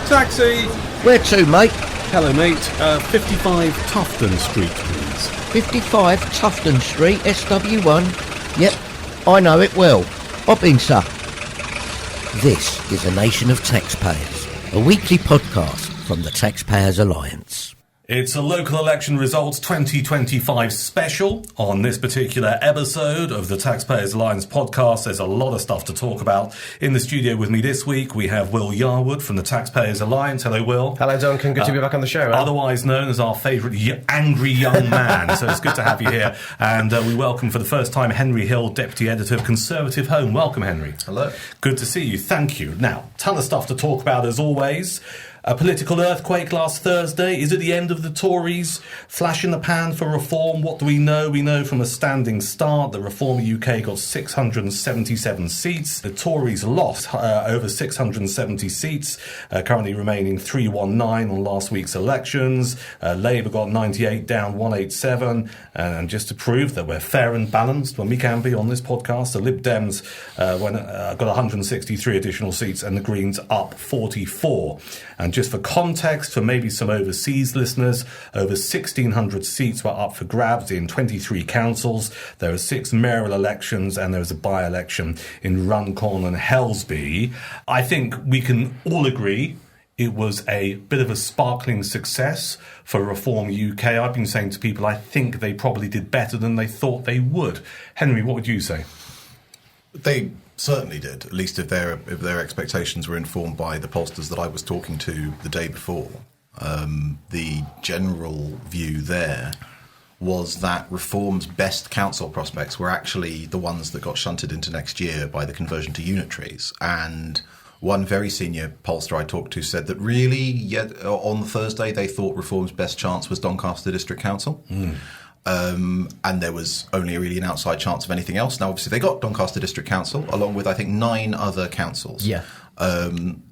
Taxi! Where to, mate? Hello, mate. 55 Tufton Street, please. 55 Tufton Street, SW1. Yep, I know it well. Hop in, sir. This is A Nation of Taxpayers, a weekly podcast from the Taxpayers Alliance. It's a local election results 2025 special. On this particular episode of the Taxpayers Alliance podcast, there's a lot of stuff to talk about. In the studio with me this week, we have Will Yarwood from the Taxpayers Alliance. Hello, Will. Hello, Duncan. Good to be back on the show. Otherwise known as our favourite angry young man. So it's good to have you here. And we welcome for the first time Henry Hill, Deputy Editor of Conservative Home. Welcome, Henry. Hello. Good to see you. Thank you. Now, ton of stuff to talk about as always. A political earthquake last Thursday. Is it the end of the Tories? Flash in the pan for reform. What do we know? We know from a standing start that Reform UK got 677 seats. The Tories lost over 670 seats, currently remaining 319 on last week's elections. Labour got 98, down 187. And just to prove that we're fair and balanced when we can be on this podcast, the Lib Dems got 163 additional seats and the Greens up 44. And just for context, for maybe some overseas listeners, over 1,600 seats were up for grabs in 23 councils. There are 6 mayoral elections and there was a by-election in Runcorn and Helsby. I think we can all agree it was a bit of a sparkling success for Reform UK. I've been saying to people, I think they probably did better than they thought they would. Henry, what would you say? They certainly did, at least if their expectations were informed by the pollsters that I was talking to the day before. The general view there was that Reform's best council prospects were actually the ones that got shunted into next year by the conversion to unitaries. And one very senior pollster I talked to said that really, on Thursday, they thought Reform's best chance was Doncaster District Council. And there was only really an outside chance of anything else. Now, obviously, they got Doncaster District Council, along with, I think, 9 other councils. Yeah.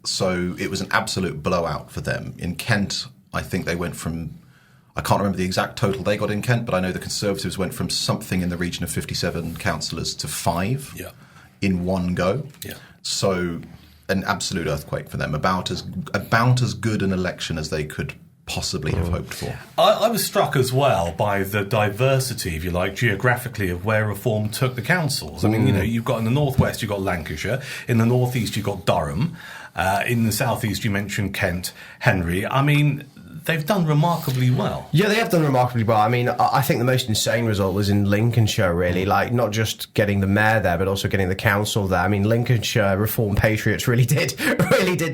So it was an absolute blowout for them. In Kent, I think they went from, I can't remember the exact total they got in Kent, but I know the Conservatives went from something in the region of 57 councillors to 5 in one go. Yeah. So an absolute earthquake for them, about as good an election as they could possibly have hoped for. I was struck as well by the diversity, if you like, geographically of where Reform took the councils. I mean, you've got in the northwest, you've got Lancashire. In the northeast, you've got Durham. In the southeast, you mentioned Kent, Henry. I mean, they've done remarkably well. Yeah, they have done remarkably well. I mean, I think the most insane result was in Lincolnshire, really. Like, not just getting the mayor there, but also getting the council there. I mean, Lincolnshire Reform Patriots really did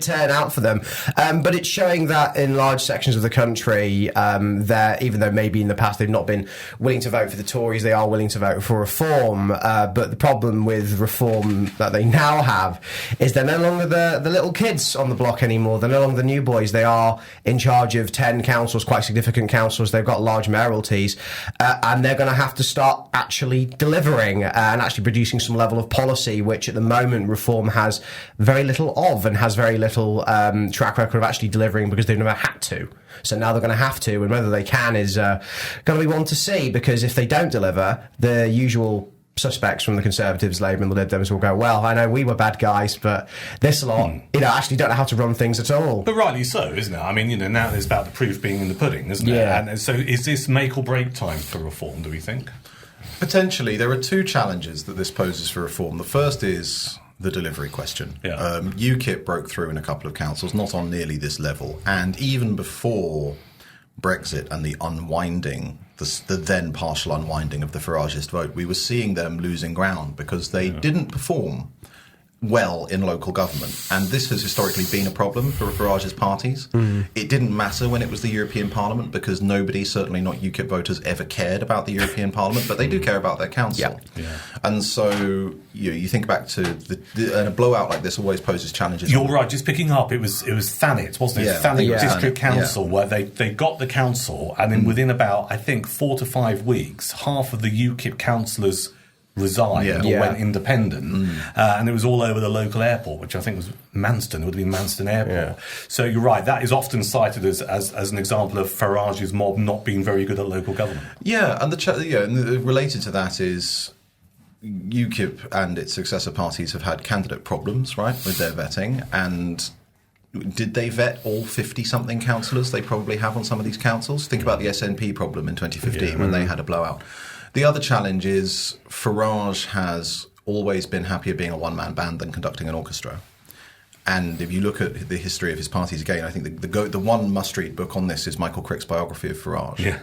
turn out for them. But it's showing that in large sections of the country, even though maybe in the past they've not been willing to vote for the Tories, they are willing to vote for Reform. But the problem with Reform that they now have is they're no longer the little kids on the block anymore. They're no longer the new boys. They are in charge of 10 councils, quite significant councils. They've got large mayoralties, and they're going to have to start actually delivering and actually producing some level of policy, which at the moment Reform has very little of and has very little track record of actually delivering because they've never had to. So now they're going to have to, and whether they can is going to be one to see, because if they don't deliver, the usual suspects from the Conservatives, Labour and the Lib Dems will go, well, I know we were bad guys, but this lot, actually don't know how to run things at all. But rightly so, isn't it? I mean, now there's about the proof being in the pudding, isn't it? And so is this make or break time for Reform, do we think? Potentially. There are 2 challenges that this poses for Reform. The first is the delivery question. UKIP broke through in a couple of councils, not on nearly this level. And even before Brexit and the unwinding, the then partial unwinding of the Faragist vote, we were seeing them losing ground because they didn't perform well in local government. And this has historically been a problem for Farage's parties. It didn't matter when it was the European Parliament because nobody, certainly not UKIP voters, ever cared about the European Parliament, but they do care about their council. And so you think back to and a blowout like this always poses challenges. You're right, just picking up, it was Thanet, wasn't it? Thanet District Council, where they got the council, and then within about, I think, 4 to 5 weeks, half of the UKIP councillors resigned or went independent, and it was all over the local airport, which I think was Manston. It would have been Manston Airport. So you're right, that is often cited as an example of Farage's mob not being very good at local government. And related to that is UKIP and its successor parties have had candidate problems, right, with their vetting, and did they vet all 50-something councillors they probably have on some of these councils? Think about the SNP problem in 2015 when they had a blowout. The other challenge is Farage has always been happier being a one-man band than conducting an orchestra. And if you look at the history of his parties again, I think the one must-read book on this is Michael Crick's biography of Farage. Yeah.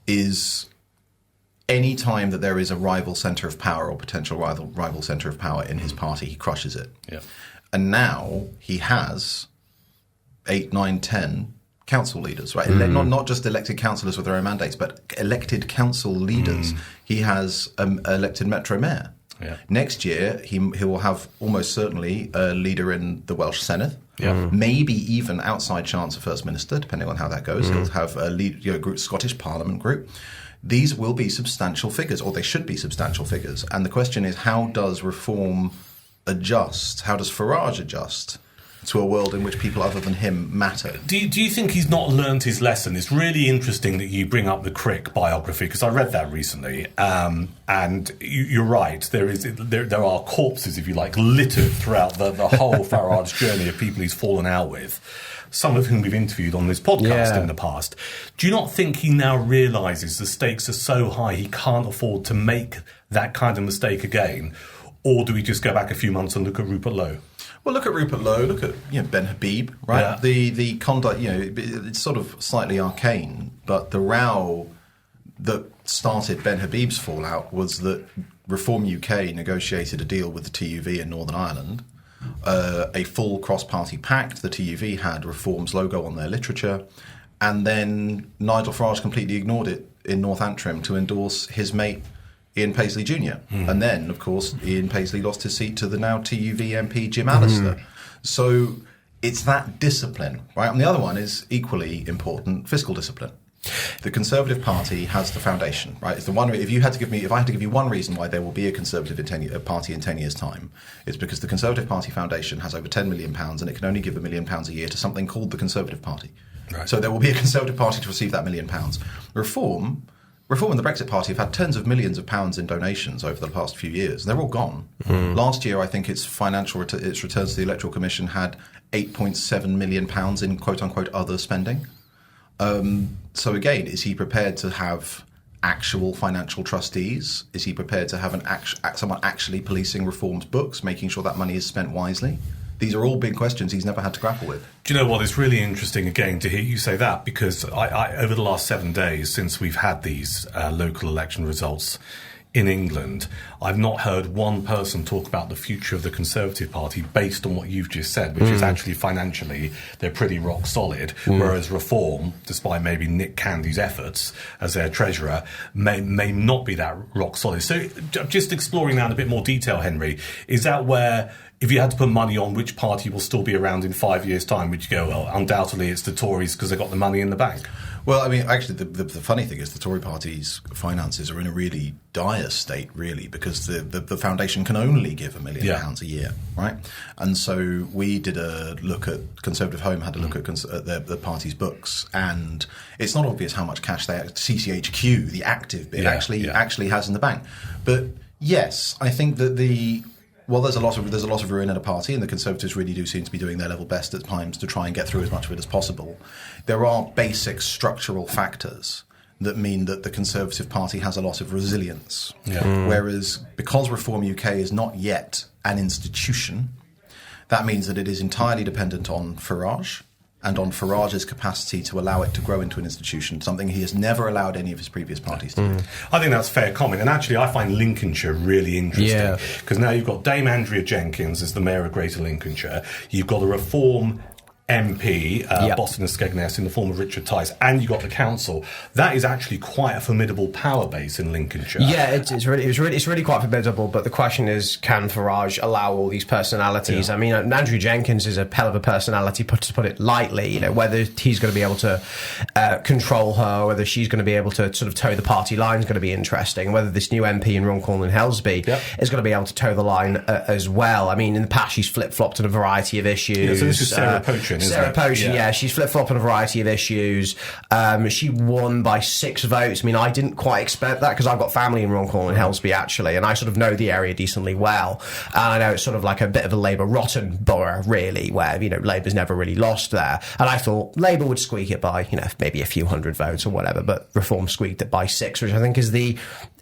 Is any time that there is a rival centre of power or potential rival centre of power in his party, he crushes it. Yeah. And now he has 8, 9, 10 council leaders, right? Not just elected councillors with their own mandates, but elected council leaders. He has elected Metro Mayor. Yeah. Next year, he will have almost certainly a leader in the Welsh Senedd. Yeah. Maybe even outside chance of First Minister, depending on how that goes. He'll have a group, Scottish Parliament group. These will be substantial figures, or they should be substantial figures. And the question is, how does reform adjust? How does Farage adjust to a world in which people other than him matter? Do you think he's not learned his lesson? It's really interesting that you bring up the Crick biography, because I read that recently, and you're right. There are corpses, if you like, littered throughout the whole Farage journey of people he's fallen out with, some of whom we've interviewed on this podcast in the past. Do you not think he now realises the stakes are so high he can't afford to make that kind of mistake again? Or do we just go back a few months and look at Rupert Low? Well, look at Rupert Low, look at Ben Habib, right? Yeah. The conduct, it's sort of slightly arcane, but the row that started Ben Habib's fallout was that Reform UK negotiated a deal with the TUV in Northern Ireland, a full cross-party pact. The TUV had Reform's logo on their literature, and then Nigel Farage completely ignored it in North Antrim to endorse his mate Ian Paisley Jr. And then, of course, Ian Paisley lost his seat to the now TUV MP Jim Allister. So it's that discipline, right? And the other one is equally important, fiscal discipline. The Conservative Party has the foundation, right? It's the one. If I had to give you one reason why there will be a Conservative party in 10 years' time, it's because the Conservative Party Foundation has over £10 million, and it can only give £1 million a year to something called the Conservative Party. Right. So there will be a Conservative Party to receive that £1 million. Reform and the Brexit Party have had tens of millions of pounds in donations over the past few years. They're all gone. Last year, I think its its returns to the Electoral Commission had £8.7 million in quote-unquote other spending. So again, is he prepared to have actual financial trustees? Is he prepared to have someone actually policing Reform's books, making sure that money is spent wisely? These are all big questions he's never had to grapple with. Do you know what? It's really interesting, again, to hear you say that, because I over the last 7 days since we've had these local election results in England, I've not heard one person talk about the future of the Conservative Party based on what you've just said, which is actually financially they're pretty rock solid, whereas Reform, despite maybe Nick Candy's efforts as their treasurer, may not be that rock solid. So just exploring that in a bit more detail, Henry, is that where, if you had to put money on which party will still be around in 5 years' time, would you go, well, undoubtedly it's the Tories because they've got the money in the bank? Well, I mean, actually, the funny thing is the Tory party's finances are in a really dire state, really, because the foundation can only give £1 million a year, right? And so we did a look at Conservative Home, had a look at the party's books, and it's not obvious how much cash CCHQ, the active bit, actually has in the bank. But yes, I think that there's a lot of ruin in a party, and the Conservatives really do seem to be doing their level best at times to try and get through as much of it as possible. There are basic structural factors that mean that the Conservative Party has a lot of resilience. Whereas because Reform UK is not yet an institution, that means that it is entirely dependent on Farage and on Farage's capacity to allow it to grow into an institution, something he has never allowed any of his previous parties to do. I think that's fair comment. And actually, I find Lincolnshire really interesting, because now you've got Dame Andrea Jenkins as the Mayor of Greater Lincolnshire. You've got a Reform MP, Boston and Skegness, in the form of Richard Tice, and you got the council. That is actually quite a formidable power base in Lincolnshire. Yeah, it's really quite formidable. But the question is, can Farage allow all these personalities? Yeah. I mean, Andrew Jenkins is a hell of a personality, to put it lightly. Whether he's going to be able to control her, whether she's going to be able to sort of toe the party line is going to be interesting. Whether this new MP in Runcorn and Helsby is going to be able to toe the line as well. I mean, in the past she's flip-flopped on a variety of issues. Yeah, so this is Sarah Poitrin. isn't Sarah it? Potion, yeah, she's flip-flopped on a variety of issues. She won by 6 votes. I mean, I didn't quite expect that because I've got family in Runcorn and Helsby, actually, and I sort of know the area decently well. And I know it's sort of like a bit of a Labour rotten borough, really, where, you know, Labour's never really lost there. And I thought Labour would squeak it by, you know, maybe a few hundred votes or whatever, but Reform squeaked it by 6, which I think is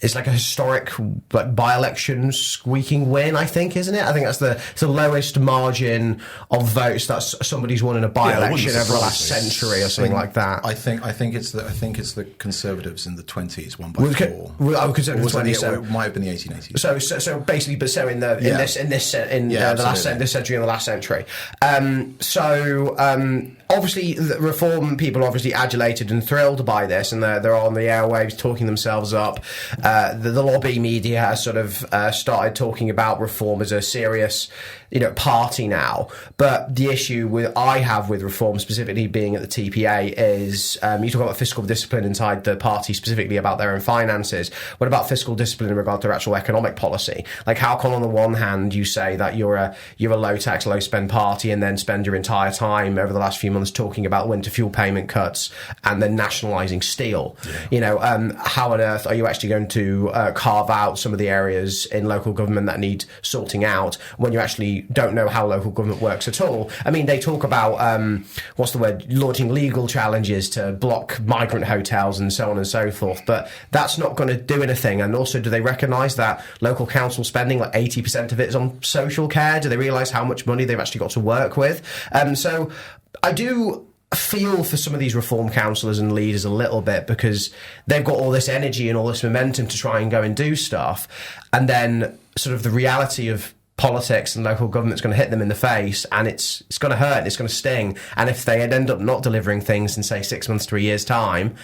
it's like a historic by-election squeaking win, I think, isn't it? I think that's the lowest margin of votes that somebody's won in a by-election over the last century or something like that. I think it's the Conservatives in the 20s won by 4. Conservatives It might have been the 1880s. So basically, in the last century and the last century. Obviously, the Reform people are obviously adulated and thrilled by this, and they're on the airwaves talking themselves up. The lobby media has sort of started talking about Reform as a serious, you know, party now. But the issue I have with Reform, specifically being at the TPA, is you talk about fiscal discipline inside the party, specifically about their own finances. What about fiscal discipline in regard to their actual economic policy? Like, how come on the one hand you say that you're a low tax, low spend party, and then spend your entire time over the last few months talking about winter fuel payment cuts and then nationalising steel? Yeah. You know, how on earth are you actually going to carve out some of the areas in local government that need sorting out when you actually don't know how local government works at all? I mean, they talk about launching legal challenges to block migrant hotels and so on and so forth, but that's not going to do anything. And also, do they recognise that local council spending, like 80% of it, is on social care? Do they realise how much money they've actually got to work with? So I do feel for some of these Reform councillors and leaders a little bit, because they've got all this energy and all this momentum to try and go and do stuff, and then sort of the reality of politics and local government's going to hit them in the face, and it's going to hurt and it's going to sting. And if they end up not delivering things in, say, 6 months to a year's time,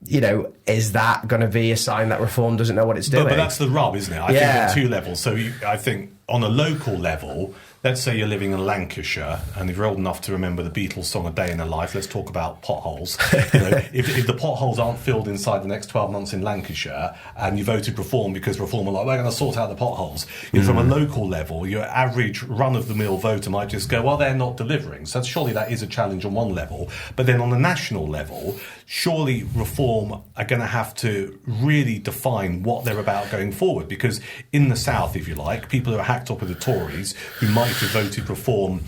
you know, is that going to be a sign that Reform doesn't know what it's doing? But that's the rub, isn't it? I think on 2 levels. So I think on a local level, let's say you're living in Lancashire, and if you're old enough to remember the Beatles song A Day in a Life, let's talk about potholes. You know, if the potholes aren't filled inside the next 12 months in Lancashire, and you voted Reform because Reform are like, we're going to sort out the potholes, you know, from a local level, your average run-of-the-mill voter might just go, well, they're not delivering. So surely that is a challenge on one level. But then on a national level, surely Reform are going to have to really define what they're about going forward, because in the South, if you like, people who are hacked up with the Tories, who might have voted Reform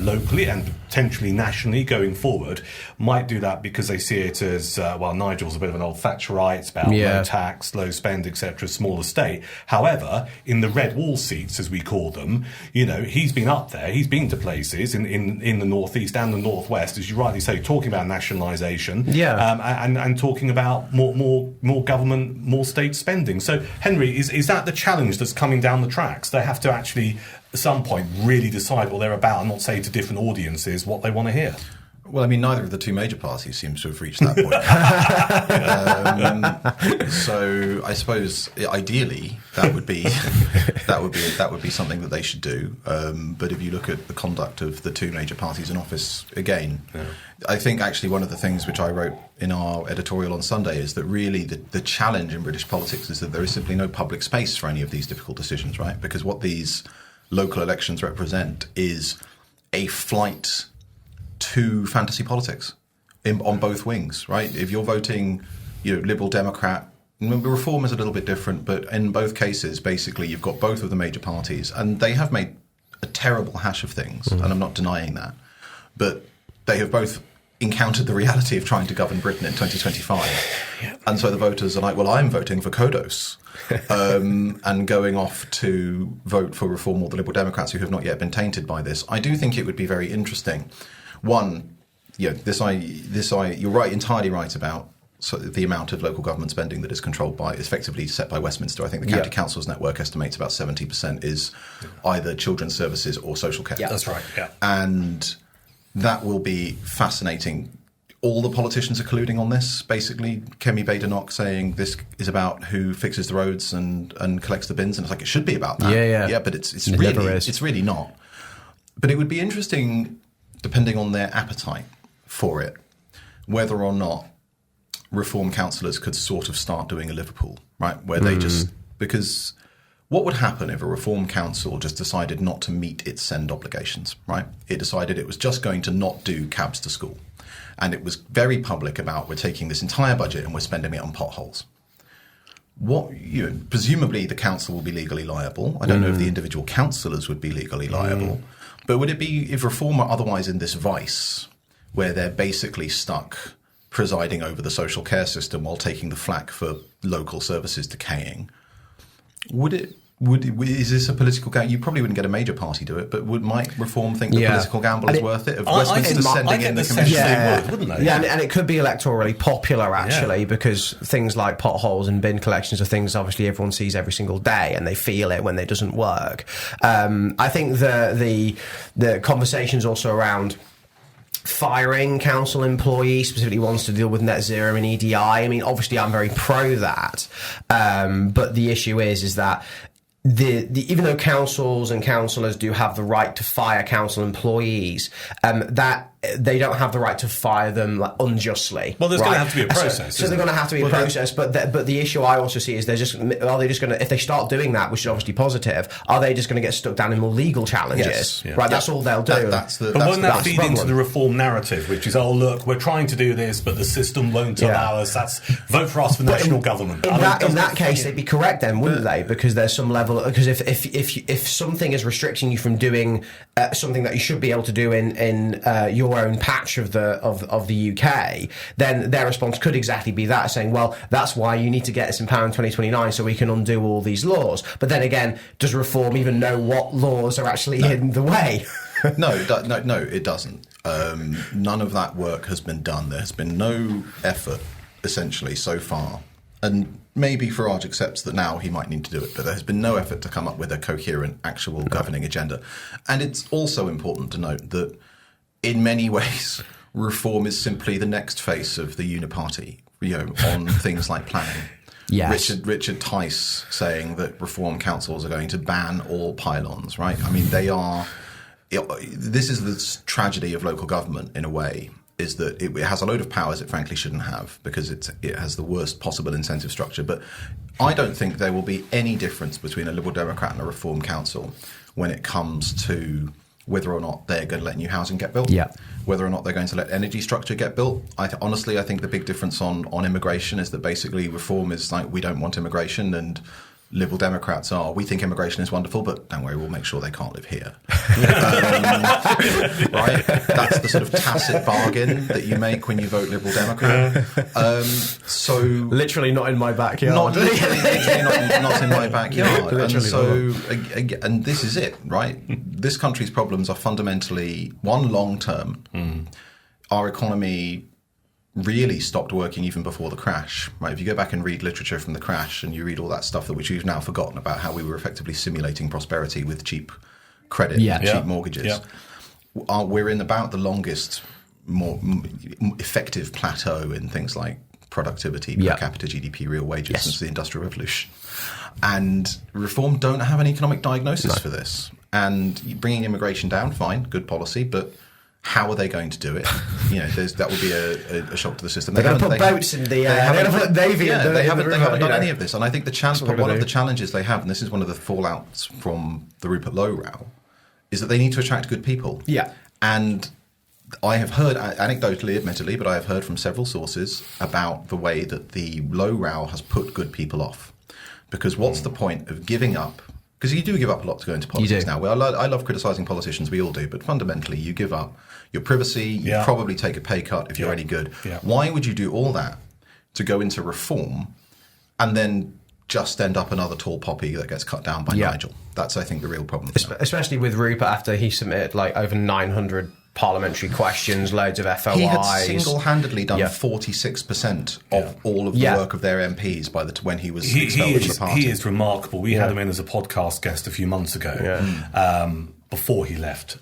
locally and potentially nationally going forward, might do that because they see it as, Nigel's a bit of an old Thatcherite, it's about low tax, low spend, etc., smaller state. However, in the red wall seats, as we call them, you know, he's been up there, he's been to places in the northeast and the northwest, as you rightly say, talking about nationalisation, and talking about more government, more state spending. So, Henry, is that the challenge that's coming down the tracks? They have to actually, at some point, really decide what they're about and not say to different audiences what they want to hear. Well, I mean, neither of the 2 major parties seems to have reached that point. So I suppose ideally that would be something that they should do. But if you look at the conduct of the 2 major parties in office, again, I think actually one of the things which I wrote in our editorial on Sunday is that really the challenge in British politics is that there is simply no public space for any of these difficult decisions, right? Because what these local elections represent is a flight to fantasy politics on both wings, right? If you're voting, you know, Liberal Democrat, Reform is a little bit different, but in both cases, basically, you've got both of the major parties, and they have made a terrible hash of things, and I'm not denying that, but they have both encountered the reality of trying to govern Britain in 2025. And so the voters are like, well, I'm voting for Kodos, and going off to vote for Reform or the Liberal Democrats who have not yet been tainted by this. I do think it would be very interesting. One, you know, you're right, entirely right about the amount of local government spending that is controlled by, effectively set by Westminster. I think the County Councils network estimates about 70% is either children's services or social care. Yeah, that's right. Yeah. And that will be fascinating. All the politicians are colluding on this, basically. Kemi Badenoch saying this is about who fixes the roads and collects the bins, and it's like, it should be about that. Yeah, but it's really not. But it would be interesting, depending on their appetite for it, whether or not Reform councillors could sort of start doing a Liverpool, right? Where they just, because What would happen if a reform council just decided not to meet its send obligations, right? It decided it was just going to not do cabs to school. And it was very public about, we're taking this entire budget and we're spending it on potholes. Presumably the council will be legally liable. I don't know if the individual councillors would be legally liable. But would it be, if reform are otherwise in this vice, where they're basically stuck presiding over the social care system while taking the flak for local services decaying, is this a political gamble? You probably wouldn't get a major party do it, but might reform think the political gamble is worth it? Of Westminster sending in the commission? They would, wouldn't they? Yeah, and it could be electorally popular, actually, because things like potholes and bin collections are things obviously everyone sees every single day, and they feel it when it doesn't work. I think the conversations also around firing council employees, specifically ones to deal with net zero and EDI. I mean, obviously, I'm very pro that, but the issue is that even though councils and councillors do have the right to fire council employees, that they don't have the right to fire them unjustly. Well, there's going to have to be a process. So they're going to have to be a process. But the issue I also see is are they just going to, if they start doing that, which is obviously positive, are they just going to get stuck down in more legal challenges? Yes, yeah. Right, that's all they'll do. But won't that feed into the reform narrative, which is, oh look, we're trying to do this, but the system won't allow us. That's vote for us for national government. In that case, they'd be correct then, wouldn't they? Because there's some level. Because if something is restricting you from doing something that you should be able to do in your own patch of the UK, then their response could exactly be that, saying, well, that's why you need to get us in power in 2029 so we can undo all these laws. But then again, does reform even know what laws are actually in the way? No, it doesn't. None of that work has been done. There has been no effort, essentially, so far. And maybe Farage accepts that now he might need to do it, but there has been no effort to come up with a coherent, actual governing agenda. And it's also important to note that in many ways, reform is simply the next face of the uniparty, on things like planning. Yes. Richard Tice saying that reform councils are going to ban all pylons, right? I mean, they are... This is the tragedy of local government, in a way, is that it has a load of powers it frankly shouldn't have because it has the worst possible incentive structure. But I don't think there will be any difference between a Liberal Democrat and a Reform Council when it comes to whether or not they're going to let new housing get built, whether or not they're going to let energy structure get built. Honestly, I think the big difference on immigration is that basically Reform is like, we don't want immigration, and Liberal Democrats are, we think immigration is wonderful, but don't worry, we'll make sure they can't live here. Right? That's the sort of tacit bargain that you make when you vote Liberal Democrat. So literally not in my backyard. Not in my backyard. And this is it, right? This country's problems are fundamentally, one, long-term. Our economy really stopped working even before the crash, right? If you go back and read literature from the crash and you read all that stuff which we've now forgotten about, how we were effectively simulating prosperity with cheap credit, cheap mortgages, we're in about the longest, more effective plateau in things like productivity, per capita GDP, real wages since the Industrial Revolution. And Reform don't have an economic diagnosis for this. And bringing immigration down, fine, good policy, but how are they going to do it? That would be a shock to the system. They're going to put boats in the air. They're going to put Navy in the They haven't done any of this. And I think one of the challenges they have, and this is one of the fallouts from the Rupert Low row, is that they need to attract good people. Yeah. And I have heard, anecdotally, admittedly, but I have heard from several sources about the way that the Low row has put good people off. Because what's the point of giving up? Because you do give up a lot to go into politics now. Well, I love criticising politicians, we all do, but fundamentally you give up your privacy, you probably take a pay cut if you're any good. Yeah. Why would you do all that to go into reform and then just end up another tall poppy that gets cut down by Nigel? That's, I think, the real problem. Especially with Rupert after he submitted over 900 parliamentary questions, loads of FOIs. He had single-handedly done 46% of all of the work of their MPs when he was expelled from the party. He is remarkable. We had him in as a podcast guest a few months ago, before he left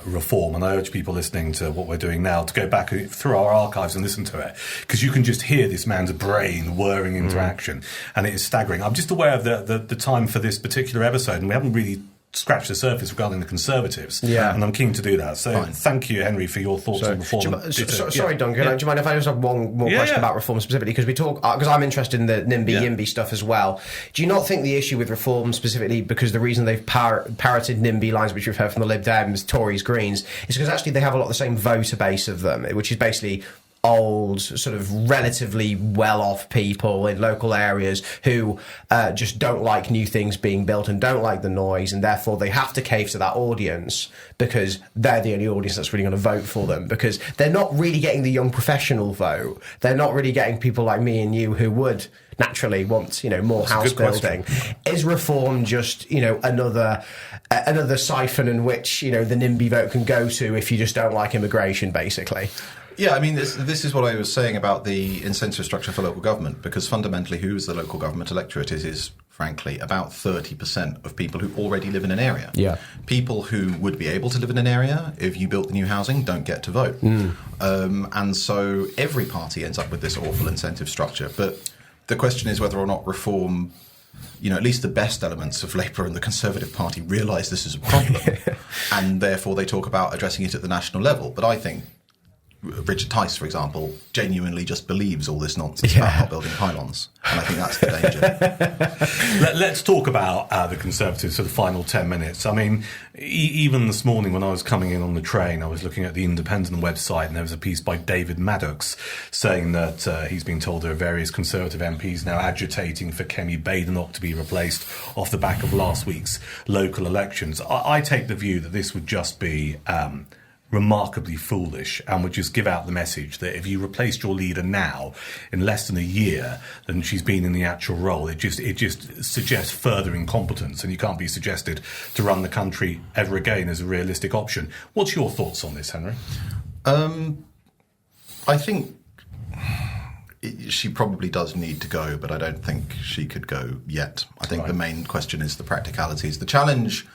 Reform. And I urge people listening to what we're doing now to go back through our archives and listen to it, because you can just hear this man's brain whirring into action, and it is staggering. I'm just aware of the time for this particular episode, and we haven't really scratch the surface regarding the Conservatives. Yeah. And I'm keen to do that. So thank you, Henry, for your thoughts on reform. Sorry, Duncan. Do you mind if I just have one more question about reform specifically? Because I'm interested in the NIMBY-YIMBY stuff as well. Do you not think the issue with reform specifically, because the reason they've parroted NIMBY lines, which we've heard from the Lib Dems, Tories, Greens, is because actually they have a lot of the same voter base of them, which is basically old, sort of relatively well-off people in local areas who just don't like new things being built and don't like the noise, and therefore they have to cave to that audience because they're the only audience that's really going to vote for them, because they're not really getting the young professional vote. They're not really getting people like me and you who would naturally want, more house building. Is reform just, another siphon in which, the NIMBY vote can go to if you just don't like immigration, basically? Yeah, I mean, this is what I was saying about the incentive structure for local government, because fundamentally who is the local government electorate is frankly, about 30% of people who already live in an area. Yeah. People who would be able to live in an area, if you built the new housing, don't get to vote. And so every party ends up with this awful incentive structure. But the question is whether or not reform, at least the best elements of Labour and the Conservative Party realise this is a problem. And therefore they talk about addressing it at the national level. But I think Richard Tice, for example, genuinely just believes all this nonsense about not building pylons. And I think that's the danger. Let's talk about the Conservatives for the final 10 minutes. I mean, even this morning when I was coming in on the train, I was looking at the Independent website, and there was a piece by David Maddox saying that he's been told there are various Conservative MPs now agitating for Kemi Badenoch to be replaced off the back of last week's local elections. I take the view that this would just be remarkably foolish and would just give out the message that if you replaced your leader now in less than a year than she's been in the actual role, it just suggests further incompetence, and you can't be suggested to run the country ever again as a realistic option. What's your thoughts on this, Henry? I think she probably does need to go, but I don't think she could go yet. I think the main question is the practicalities. The challenge...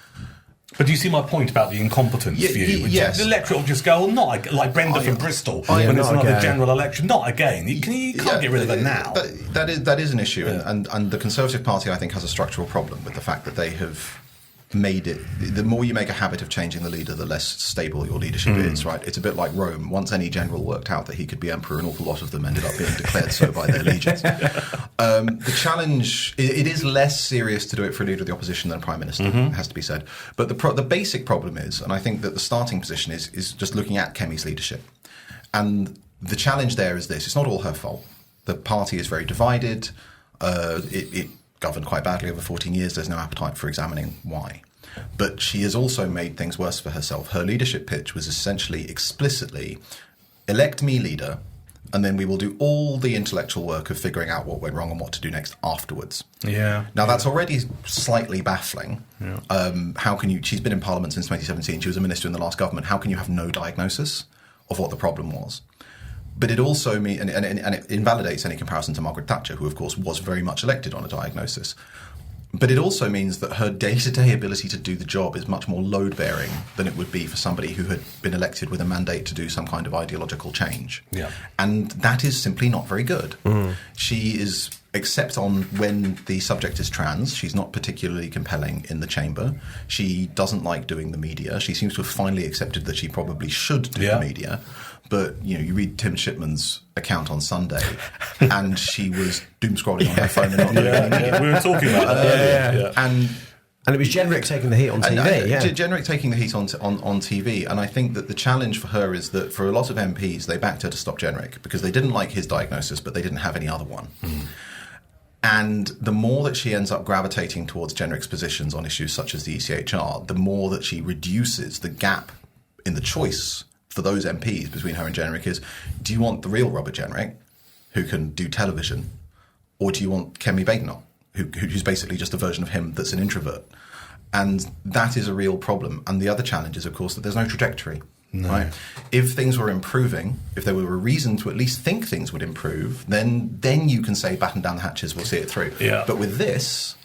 But do you see my point about the incompetence view? Yes. The electorate will just go, like Brenda from Bristol, when it's another general election. Not again. You can't get rid of it now. That is an issue. And the Conservative Party, I think, has a structural problem with the fact that they have made it... The more you make a habit of changing the leader, the less stable your leadership is, right? It's a bit like Rome. Once any general worked out that he could be emperor, an awful lot of them ended up being declared so by their legions. The challenge... It is less serious to do it for a leader of the opposition than a prime minister, it has to be said. But the basic problem is, and I think that the starting position is just looking at Kemi's leadership. And the challenge there is this. It's not all her fault. The party is very divided. It governed quite badly over 14 years. There's no appetite for examining why. But she has also made things worse for herself. Her leadership pitch was essentially explicitly, elect me leader, and then we will do all the intellectual work of figuring out what went wrong and what to do next afterwards. Yeah. Now, that's already slightly baffling. Yeah. How can you... She's been in Parliament since 2017. She was a minister in the last government. How can you have no diagnosis of what the problem was? But it also means, and it invalidates any comparison to Margaret Thatcher, who, of course, was very much elected on a diagnosis. But it also means that her day-to-day ability to do the job is much more load-bearing than it would be for somebody who had been elected with a mandate to do some kind of ideological change. Yeah. And that is simply not very good. She is, except on when the subject is trans, she's not particularly compelling in the chamber. She doesn't like doing the media. She seems to have finally accepted that she probably should do the media. But, you read Tim Shipman's account on Sunday, and she was doom-scrolling on her phone and not doing any media. We were talking about that. And it was Jenrick taking the heat on TV. Jenrick taking the heat on TV. And I think that the challenge for her is that for a lot of MPs, they backed her to stop Jenrick because they didn't like his diagnosis, but they didn't have any other one. And the more that she ends up gravitating towards Jenrick's positions on issues such as the ECHR, the more that she reduces the gap in the choice for those MPs between her and Jenrick is, do you want the real Robert Jenrick, who can do television, or do you want Kemi Badenoch, who's basically just a version of him that's an introvert? And that is a real problem. And the other challenge is, of course, that there's no trajectory. No. Right? If things were improving, if there were a reason to at least think things would improve, then you can say, batten down the hatches, we'll see it through. Yeah. But with this,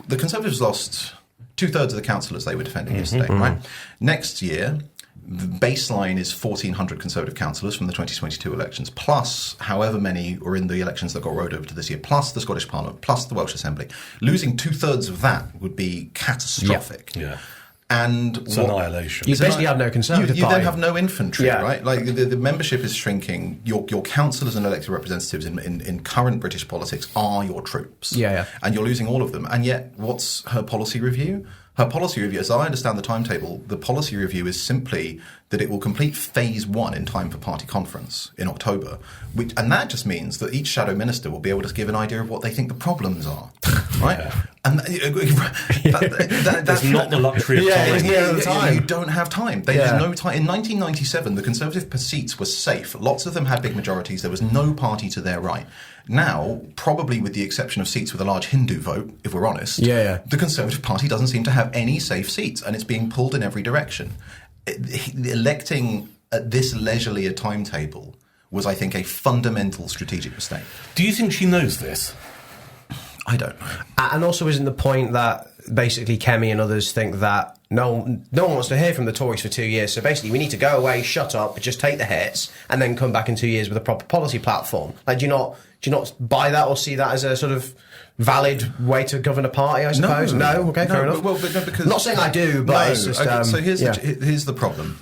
the Conservatives lost 2/3 of the councillors they were defending yesterday. Right? Next year, the baseline is 1,400 Conservative councillors from the 2022 elections, plus however many were in the elections that got rolled over to this year, plus the Scottish Parliament, plus the Welsh Assembly. Losing 2/3 of that would be catastrophic. Yeah. And it's annihilation. You basically have no Conservative you Party. then have no infantry, Yeah. right? Like the membership is shrinking. Your councillors and elected representatives in current British politics are your troops. Yeah. And you're losing all of them. And yet, what's her policy review? Her policy review, as I understand the timetable, the policy review is simply that it will complete phase 1 in time for party conference in October. And that just means that each shadow minister will be able to give an idea of what they think the problems are, right? Yeah. And that's not the luxury of time. It's near the time. You don't have time. There's no time. In 1997, the Conservative seats were safe. Lots of them had big majorities. There was no party to their right. Now, probably with the exception of seats with a large Hindu vote, if we're honest, the Conservative Party doesn't seem to have any safe seats, and it's being pulled in every direction. Electing at this leisurely a timetable was, I think, a fundamental strategic mistake. Do you think she knows this? I don't know. And also isn't the point that basically Kemi and others think that no one wants to hear from the Tories for 2 years, so basically we need to go away, shut up, just take the hits, and then come back in 2 years with a proper policy platform? Like, do you not buy that or see that as a sort of valid way to govern a party, I suppose? No? Okay, fair enough. Well, but no, because... I'm not saying I do, but it's just... Okay, so here's the problem.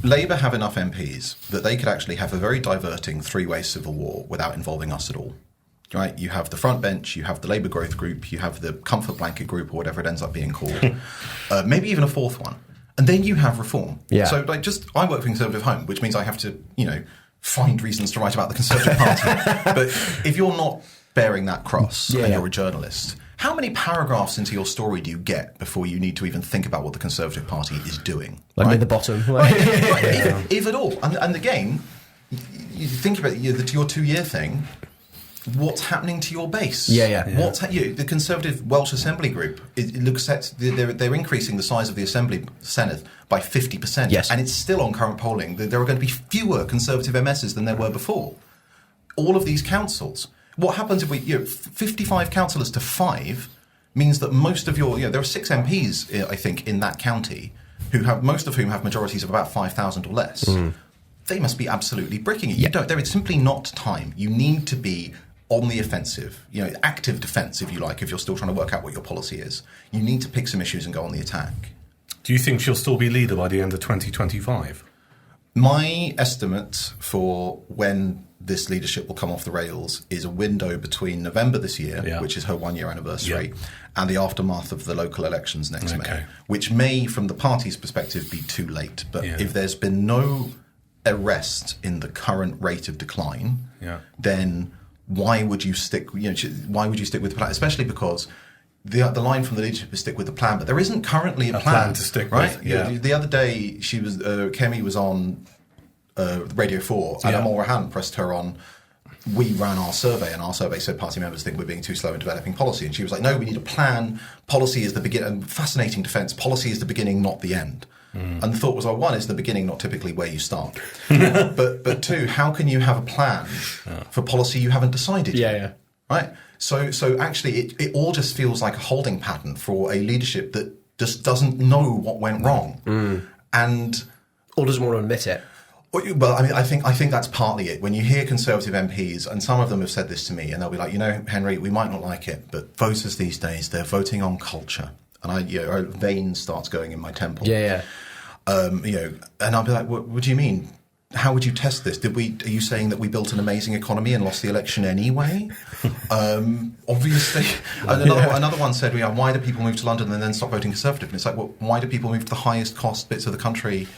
Labour have enough MPs that they could actually have a very diverting three-way civil war without involving us at all. Right, you have the front bench, you have the Labour Growth Group, you have the Comfort Blanket Group, or whatever it ends up being called, maybe even a fourth one, and then you have reform. Yeah. So, I work for Conservative Home, which means I have to, find reasons to write about the Conservative Party. But if you're not bearing that cross and you're a journalist, how many paragraphs into your story do you get before you need to even think about what the Conservative Party is doing? Like near the bottom, if at all. And again, you think about your 2 year thing. What's happening to your base? The Conservative Welsh Assembly Group, it looks at they're increasing the size of the Assembly Senate by 50%. Yes. And it's still on current polling. There are going to be fewer Conservative MSs than there were before. All of these councils. What happens if 55 councillors to 5 means that most of there are 6 MPs, I think, in that county, most of whom have majorities of about 5,000 or less. They must be absolutely bricking it. There is simply not time. You need to be on the offensive, active defence, if you like, if you're still trying to work out what your policy is. You need to pick some issues and go on the attack. Do you think she'll still be leader by the end of 2025? My estimate for when this leadership will come off the rails is a window between November this year, which is her 1 year anniversary, and the aftermath of the local elections next May, which may, from the party's perspective, be too late. But if there's been no arrest in the current rate of decline, then why would you stick? Why would you stick with the plan? Especially because the line from the leadership is stick with the plan, but there isn't currently a plan to stick with. Right? The other day, Kemi was on Radio 4, and Amal Rahan pressed her on. We ran our survey, and our survey said party members think we're being too slow in developing policy, and she was like, "No, we need a plan. Policy is the beginning." Fascinating defence. Policy is the beginning, not the end. And the thought was, well, 1 is the beginning, not typically where you start. but 2, how can you have a plan for policy you haven't decided yet? Right? So actually, it all just feels like a holding pattern for a leadership that just doesn't know what went wrong. And or doesn't want to admit it. Well, I mean, I think that's partly it. When you hear Conservative MPs, and some of them have said this to me, and they'll be like, Henry, we might not like it, but voters these days, they're voting on culture. And a vein starts going in my temple. And I'll be like, what do you mean? How would you test this? Are you saying that we built an amazing economy and lost the election anyway? Obviously. Another one said, why do people move to London and then stop voting Conservative? And it's like, well, why do people move to the highest cost bits of the country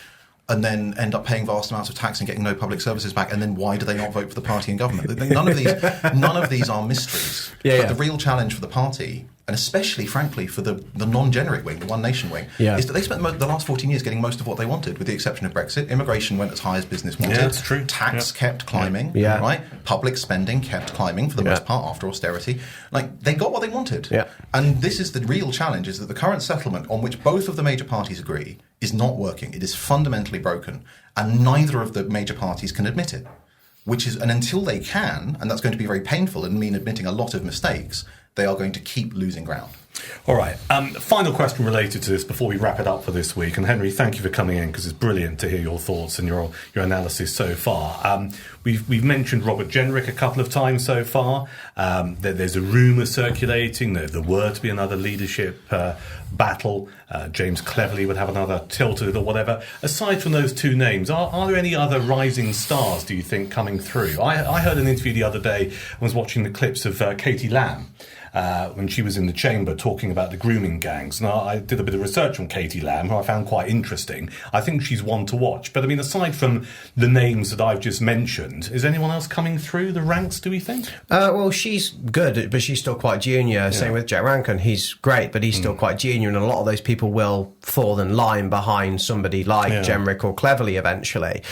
and then end up paying vast amounts of tax and getting no public services back? And then why do they not vote for the party in government? None of these are mysteries. But the real challenge for the party, and especially, frankly, for the non-generic wing, the One Nation wing, is that they spent the last 14 years getting most of what they wanted, with the exception of Brexit. Immigration went as high as business wanted. Yeah, that's true. Tax kept climbing, right? Public spending kept climbing for the most part after austerity. They got what they wanted. And this is the real challenge, is that the current settlement, on which both of the major parties agree, is not working. It is fundamentally broken, and neither of the major parties can admit it. And until they can, and that's going to be very painful and mean admitting a lot of mistakes, they are going to keep losing ground. All right. Final question related to this before we wrap it up for this week. And Henry, thank you for coming in, because it's brilliant to hear your thoughts and your analysis so far. We've mentioned Robert Jenrick a couple of times so far. There's a rumour circulating that there were to be another leadership battle. James Cleverly would have another tilted or whatever. Aside from those two names, are there any other rising stars, do you think, coming through? I heard an interview the other day, I was watching the clips of Katie Lamb, when she was in the chamber talking about the grooming gangs. Now, I did a bit of research on Katie Lamb, who I found quite interesting. I think she's one to watch. But, I mean, aside from the names that I've just mentioned, is anyone else coming through the ranks, do we think? Well, she's good, but she's still quite junior. Yeah. Same with Jack Rankin. He's great, but he's still quite junior, and a lot of those people will fall in line behind somebody like Jenrick or Cleverly eventually.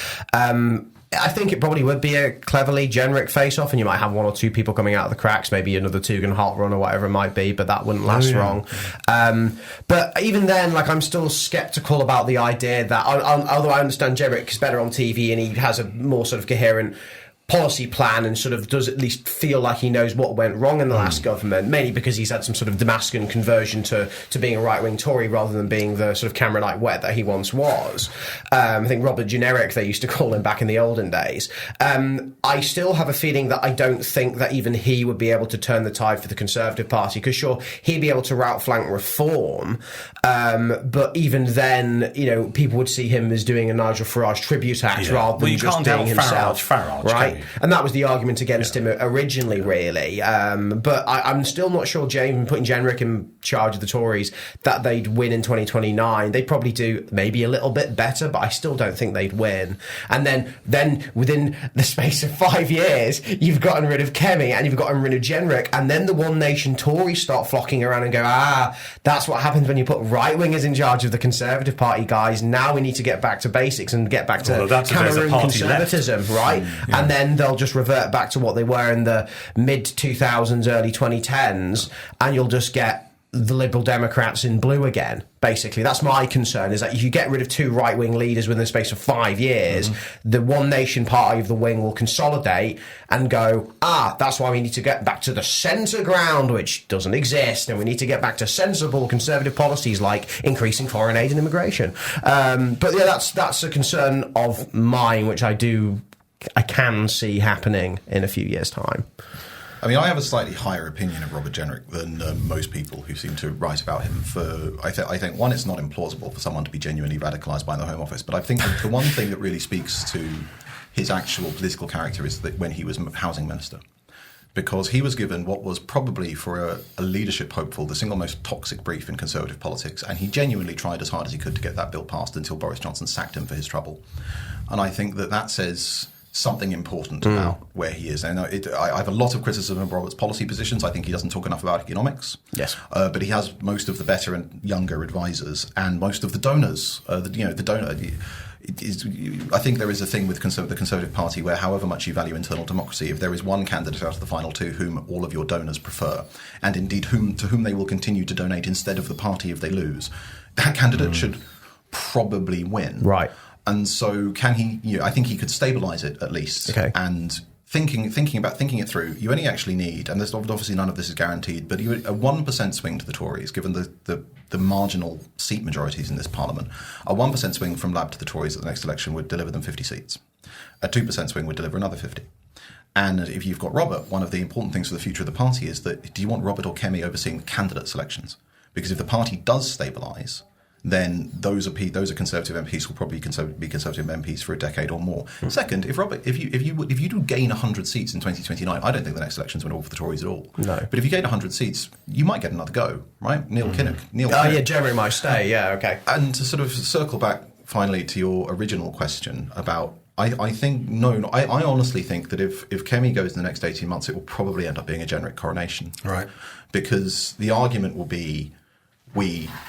I think it probably would be a Cleverly Jenrick face-off, and you might have one or two people coming out of the cracks, maybe another Tugan Hot run or whatever it might be, but that wouldn't last long. But even then, like, I'm still sceptical about the idea that, although I understand Jenrick is better on TV and he has a more sort of coherent policy plan and sort of does at least feel like he knows what went wrong in the last government, mainly because he's had some sort of Damascus conversion to being a right-wing Tory rather than being the sort of Cameronite wet that he once was. I think Robert Generic, they used to call him back in the olden days. I still have a feeling that I don't think that even he would be able to turn the tide for the Conservative Party, because sure, he'd be able to outflank reform, but even then, you know, people would see him as doing a Nigel Farage tribute act rather than just being himself. Farage, right? And that was the argument against him originally, really. But I'm still not sure, James, putting Jenrick in charge of the Tories, that they'd win in 2029. They'd probably do maybe a little bit better, but I still don't think they'd win. And then within the space of 5 years, you've gotten rid of Kemi and you've gotten rid of Jenrick, and then the One Nation Tories start flocking around and go, that's what happens when you put right-wingers in charge of the Conservative Party, guys. Now we need to get back to basics and get back to Cameroon conservatism, right? And then they'll just revert back to what they were in the mid-2000s, early 2010s, and you'll just get the Liberal Democrats in blue again. Basically, that's my concern, is that if you get rid of two right-wing leaders within the space of 5 years, the One Nation party of the wing will consolidate and go, that's why we need to get back to the centre ground, which doesn't exist, and we need to get back to sensible Conservative policies like increasing foreign aid and immigration. But yeah, that's a concern of mine, which I can see happening in a few years' time. I mean, I have a slightly higher opinion of Robert Jenrick than most people who seem to write about him. I think, one, it's not implausible for someone to be genuinely radicalised by the Home Office, but I think the one thing that really speaks to his actual political character is that when he was Housing Minister, because he was given what was probably, for a leadership hopeful, the single most toxic brief in Conservative politics, and he genuinely tried as hard as he could to get that bill passed until Boris Johnson sacked him for his trouble. And I think that says something important about where he is. And I have a lot of criticism of Robert's policy positions. I think he doesn't talk enough about economics. Yes. But he has most of the better and younger advisors and most of the donors. I think there is a thing with the Conservative Party where, however much you value internal democracy, if there is one candidate out of the final two whom all of your donors prefer, and indeed to whom they will continue to donate instead of the party if they lose, that candidate should probably win. Right. And so can he, I think he could stabilise it at least. Okay. And thinking it through, you only actually need, and there's obviously none of this is guaranteed, but a 1% swing to the Tories, given the marginal seat majorities in this parliament, a 1% swing from Lab to the Tories at the next election would deliver them 50 seats. A 2% swing would deliver another 50. And if you've got Robert, one of the important things for the future of the party is that, do you want Robert or Kemi overseeing candidate selections? Because if the party does stabilise, then those are Conservative MPs who will probably be Conservative MPs for a decade or more. Second, if you do gain 100 seats in 2029, I don't think the next election's win all for the Tories at all. No. But if you gain 100 seats, you might get another go, right? Neil Kinnock. Yeah, Jeremy might stay. Yeah, okay. And to sort of circle back finally to your original question about, I honestly think that if Kemi goes in the next 18 months, it will probably end up being a Jenrick coronation, right? Because the argument will be,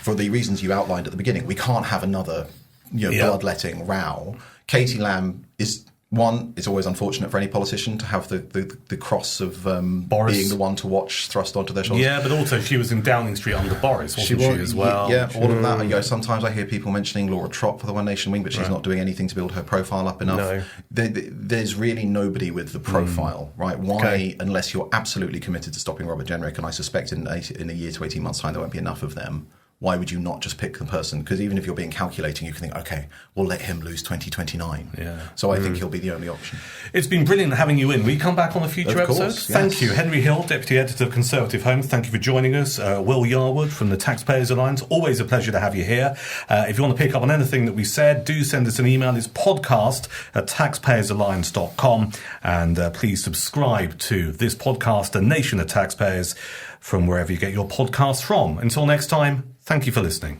for the reasons you outlined at the beginning, we can't have another bloodletting row. Katie Lamb is one. It's always unfortunate for any politician to have the cross of Boris being the one to watch thrust onto their shoulders. Yeah, but also she was in Downing Street under Boris, wasn't she as well? Yeah, all of that. Sometimes I hear people mentioning Laura Trott for the One Nation wing, but she's not doing anything to build her profile up enough. No. There's really nobody with the profile, right? Why, unless you're absolutely committed to stopping Robert Jenrick, and I suspect in a year to 18 months' time there won't be enough of them, why would you not just pick the person? Because even if you're being calculating, you can think, okay, we'll let him lose 2029. Yeah. So I think he'll be the only option. It's been brilliant having you in. Will you come back on a future Of course, episode? yes. Thank you. Henry Hill, Deputy Editor of Conservative Homes, thank you for joining us. Will Yarwood from the Taxpayers Alliance, always a pleasure to have you here. If you want to pick up on anything that we said, do send us an email. It's podcast@taxpayersalliance.com. And please subscribe to this podcast, A Nation of Taxpayers, from wherever you get your podcasts from. Until next time, thank you for listening.